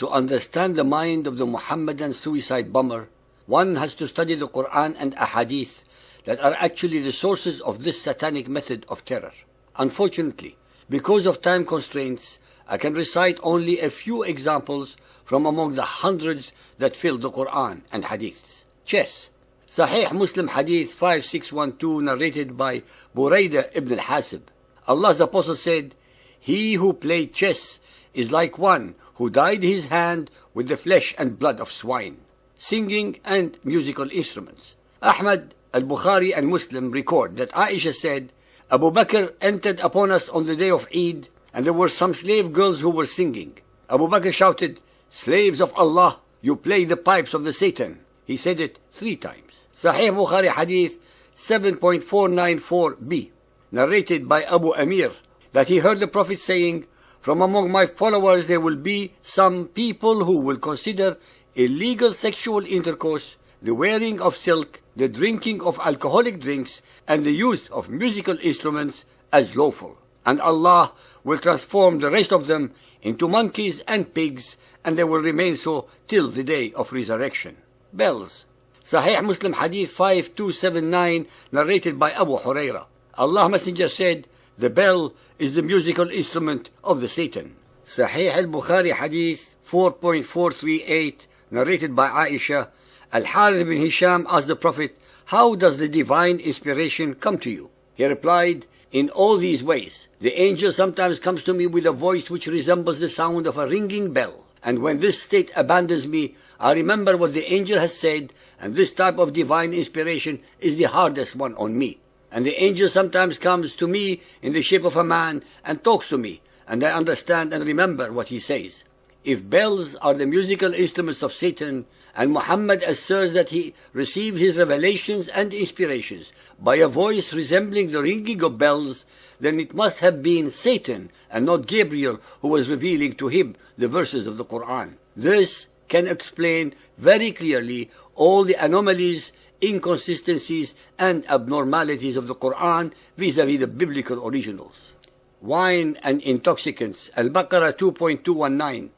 To understand the mind of the Muhammadan suicide bomber, one has to study the Quran and Ahadith that are actually the sources of this satanic method of terror. Unfortunately, because of time constraints, I can recite only a few examples from among the hundreds that fill the Quran and Hadiths. Chess. Sahih Muslim Hadith 5612, narrated by Buraidah ibn al-Hasib. Allah's Apostle said, "He who played chess is like one who dyed his hand with the flesh and blood of swine." Singing and musical instruments. Ahmad, al-Bukhari and Muslim record that Aisha said, Abu Bakr entered upon us on the day of Eid, and there were some slave girls who were singing. Abu Bakr shouted, "Slaves of Allah, you play the pipes of the Satan." He said it 3 times. Sahih Bukhari Hadith 7.494b, narrated by Abu Amir, that he heard the Prophet saying, "From among my followers there will be some people who will consider illegal sexual intercourse, the wearing of silk, the drinking of alcoholic drinks, and the use of musical instruments as lawful. And Allah will transform the rest of them into monkeys and pigs, and they will remain so till the day of resurrection." Bells. Sahih Muslim Hadith 5279, narrated by Abu Huraira. Allah's Messenger said, "The bell is the musical instrument of the Satan." Sahih al-Bukhari Hadith 4.438, narrated by Aisha. Al-Harith bin Hisham asked the Prophet, "How does the divine inspiration come to you?" He replied, "In all these ways. The angel sometimes comes to me with a voice which resembles the sound of a ringing bell. And when this state abandons me, I remember what the angel has said, and this type of divine inspiration is the hardest one on me. And the angel sometimes comes to me in the shape of a man and talks to me, and I understand and remember what he says. If bells are the musical instruments of Satan, and Muhammad asserts that he received his revelations and inspirations by a voice resembling the ringing of bells, then it must have been Satan and not Gabriel who was revealing to him the verses of the Quran. This can explain very clearly all the anomalies, inconsistencies, and abnormalities of the Quran vis-à-vis the biblical originals. Wine and intoxicants. Al-Baqarah 2.219.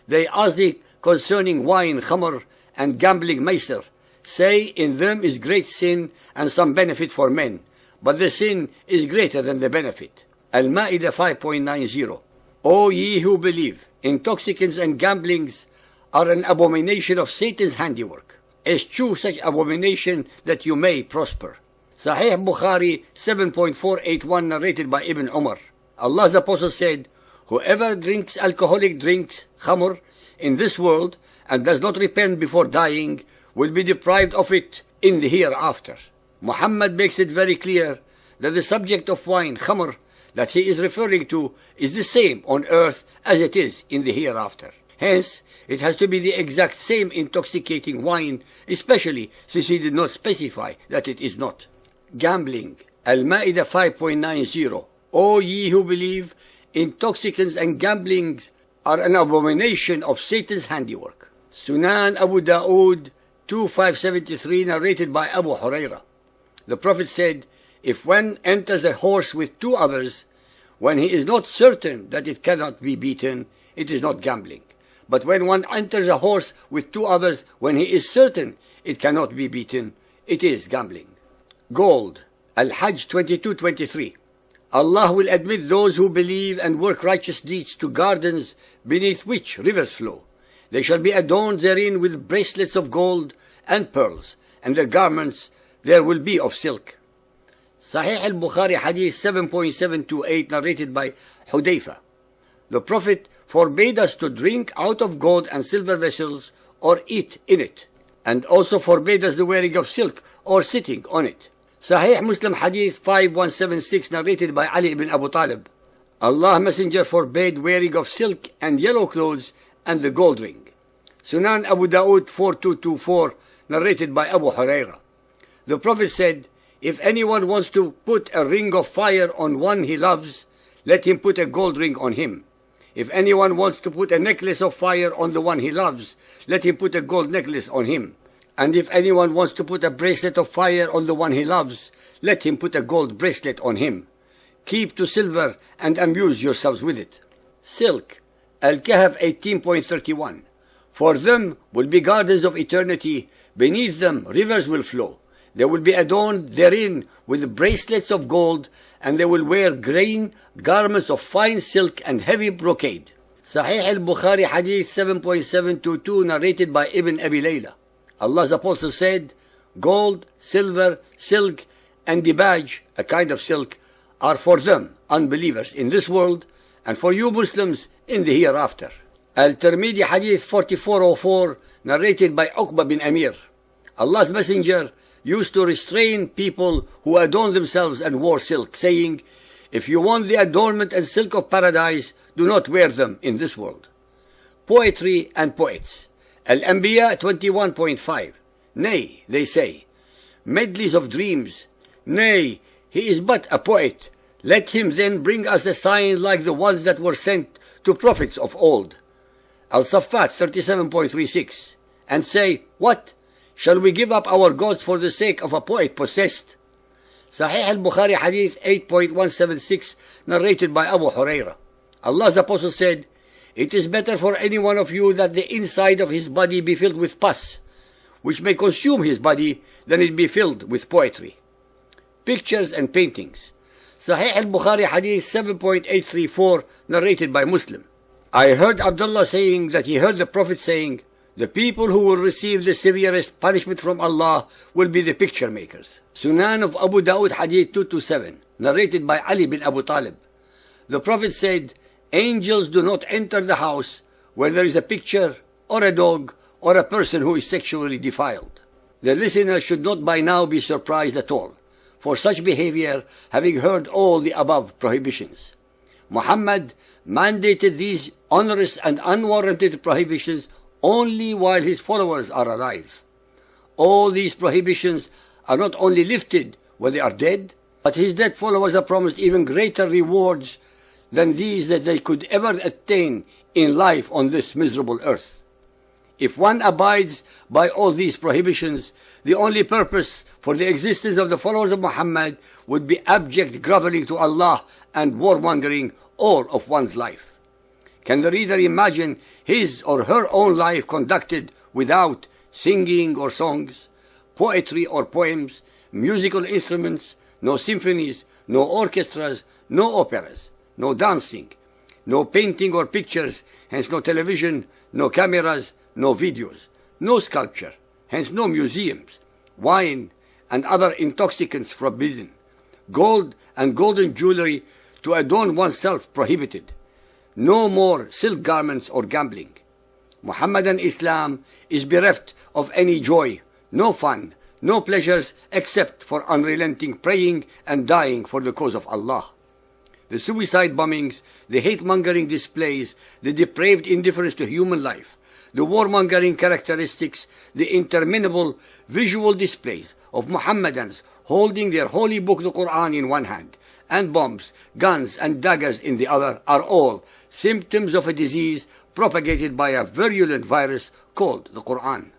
They asked thee concerning wine, khamr, and gambling, maisir. Say, in them is great sin and some benefit for men, but the sin is greater than the benefit. Al-Ma'idah 5.90. O ye who believe, intoxicants and gamblings are an abomination of Satan's handiwork. Eschew such abomination that you may prosper. Sahih Bukhari 7.481, narrated by Ibn Umar. Allah's Apostle said, "Whoever drinks alcoholic drinks, khamr, in this world, and does not repent before dying, will be deprived of it in the hereafter." Muhammad makes it very clear that the subject of wine, khamr, that he is referring to is the same on earth as it is in the hereafter. Hence, it has to be the exact same intoxicating wine, especially since he did not specify that it is not. Gambling. Al-Ma'idah 5.90. O ye who believe, intoxicants and gamblings are an abomination of Satan's handiwork. Sunan Abu Dawood 2573, narrated by Abu Huraira. The Prophet said, "If one enters a horse with 2 others, when he is not certain that it cannot be beaten, it is not gambling. But when one enters a horse with 2 others, when he is certain it cannot be beaten, it is gambling." Gold. Al-Hajj 22:23. Allah will admit those who believe and work righteous deeds to gardens beneath which rivers flow. They shall be adorned therein with bracelets of gold and pearls, and their garments there will be of silk. Sahih al-Bukhari Hadith 7.728, narrated by Hudayfa. The Prophet forbade us to drink out of gold and silver vessels or eat in it, and also forbade us the wearing of silk or sitting on it. Sahih Muslim Hadith 5176, narrated by Ali ibn Abu Talib. Allah's Messenger forbade wearing of silk and yellow clothes and the gold ring. Sunan Abu Dawood 4224, narrated by Abu Huraira. The Prophet said, "If anyone wants to put a ring of fire on one he loves, let him put a gold ring on him. If anyone wants to put a necklace of fire on the one he loves, let him put a gold necklace on him. And if anyone wants to put a bracelet of fire on the one he loves, let him put a gold bracelet on him. Keep to silver and amuse yourselves with it." Silk. Al-Kahf 18.31. For them will be gardens of eternity, beneath them rivers will flow. They will be adorned therein with bracelets of gold, and they will wear green garments of fine silk and heavy brocade. Sahih al-Bukhari Hadith 7.722, narrated by Ibn Abi Layla. Allah's Apostle said, gold, silver, silk, and dibaj, a kind of silk, are for them, unbelievers, in this world, and for you Muslims in the hereafter. Al-Tirmidhi Hadith 4404, narrated by Uqba bin Amir. Allah's Messenger used to restrain people who adorn themselves and wore silk, saying, if you want the adornment and silk of paradise, do not wear them in this world. Poetry and poets. Al-Anbiya 21.5. Nay, they say, medleys of dreams. Nay, he is but a poet. Let him then bring us a sign like the ones that were sent to prophets of old. Al-Saffat 37.36. And say, what? Shall we give up our gods for the sake of a poet possessed? Sahih al-Bukhari Hadith 8.176, narrated by Abu Hurairah. Allah's Apostle said, it is better for any one of you that the inside of his body be filled with pus, which may consume his body, than it be filled with poetry. Pictures and paintings. Sahih al-Bukhari Hadith 7.834, narrated by Muslim. I heard Abdullah saying that he heard the Prophet saying, the people who will receive the severest punishment from Allah will be the picture makers. Sunan of Abu Dawud Hadith 227, narrated by Ali bin Abu Talib. The Prophet said, angels do not enter the house where there is a picture, or a dog, or a person who is sexually defiled. The listener should not by now be surprised at all for such behavior, having heard all the above prohibitions. Muhammad mandated these onerous and unwarranted prohibitions only while his followers are alive. All these prohibitions are not only lifted when they are dead, but his dead followers are promised even greater rewards than these that they could ever attain in life on this miserable earth. If one abides by all these prohibitions, the only purpose for the existence of the followers of Muhammad would be abject groveling to Allah and warmongering all of one's life. Can the reader imagine his or her own life conducted without singing or songs, poetry or poems, musical instruments, no symphonies, no orchestras, no operas, no dancing, no painting or pictures, hence no television, no cameras, no videos, no sculpture, hence no museums, wine and other intoxicants forbidden, gold and golden jewelry to adorn oneself prohibited, no more silk garments or gambling. Muhammadan Islam is bereft of any joy, no fun, no pleasures except for unrelenting praying and dying for the cause of Allah. The suicide bombings, the hate-mongering displays, the depraved indifference to human life, the warmongering characteristics, the interminable visual displays of Muhammadans holding their holy book, the Quran, in one hand, and bombs, guns, and daggers in the other, are all symptoms of a disease propagated by a virulent virus called the Quran.